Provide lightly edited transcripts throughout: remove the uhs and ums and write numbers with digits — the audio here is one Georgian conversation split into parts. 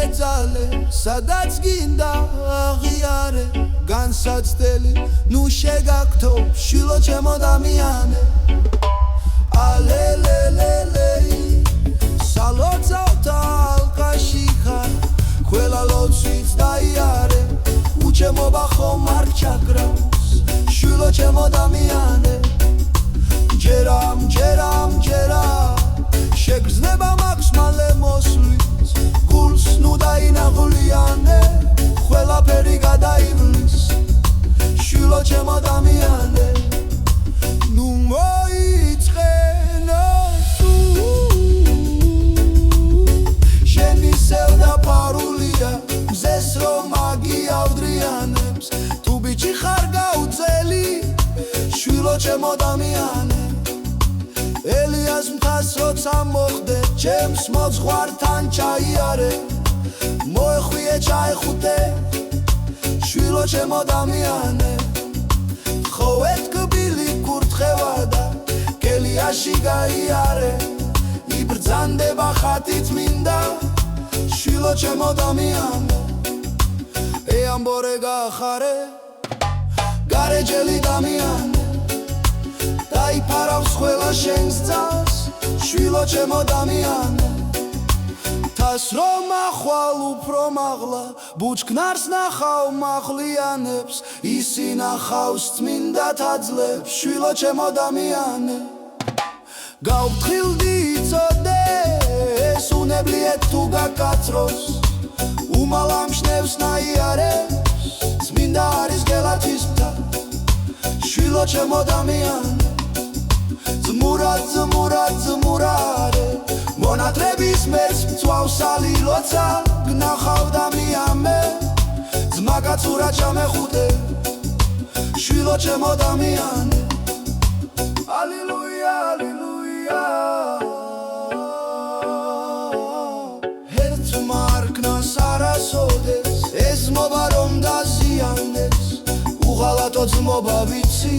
ეძალე სადაც გინდა აღიარე განსაცდელი ნუ შეგაგთო შვილო ჩემო დამიანე ალელელელეი სალოცავთა ალყაში ხარ ყველა ლოცვით დაიარე უჩემობა ხომ არ ჩაგრავს შვილო ჩემო დამიანე ჯერამ შეგრძნება მაქვს მალე მოსვლის გულს ნუ დაინაღვლიანე ყველაფერი გადაივლის შვილო ჩემო დამიანე ნუ მოიწყენო შენი სევდა პარულია მზეს რომ აგიავდრიანებს თუ ბიჭი ხარ გაუწელი შვილო ჩემო დამიანე ელიას მთას როცა მოხდე ჩემს მოძღვართან ჩაიარე მოეხვიე ჩაეხუტე შვილო ჩემო დამიანე ხოვეთ კბილი კურთხევა და კელიაში გაიარე იბრძანდება ხატი წმინდა შვილო ჩემო დამიანე ამბორე გახარე გარეჯელი დამიანე დაიფარავს ყველა შენს ძას შვილო ჩემო დამიანე თას რომ ახვალ უფრო მაღლა ბუჩქნარს ნახავ მაღლიანებს ისი ნახავს წმინდა თაძლებს შვილო ჩემო დამიანე გავფრთხილდი იცოდე ეს უნებლიეთ თუ გაკაცროს უმალამშნევს ნაიარებს წმინდა არის გელათის მთა შვილო ჩემო დამიანე ზმურადე მონათრების მერს მწვავს ალილოცა გნახავ დამიამე ძმაკაცურა ჩამეხუტე შვილო ჩემო დამიანე ალილუია ალილუია ერთმა არქნას არასოდეს ეზმობა რომ დაზიანდეს უღალატო ძმობა ვიცი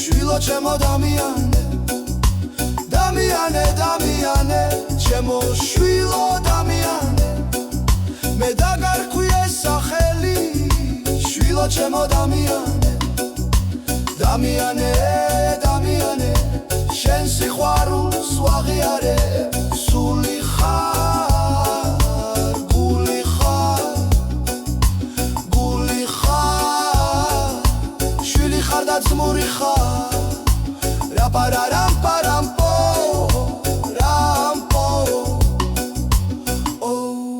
შვილო ჩემო დამიანე დამიანე ჩემო შვილო დამიანე მე დაგარქვიე სახელი შვილო ჩემო დამიანე შენ სიყვარულს ვაღიარე სული ხარ გული ხარ შვილი ხარ და ძმური ხარ რაპარამპო oh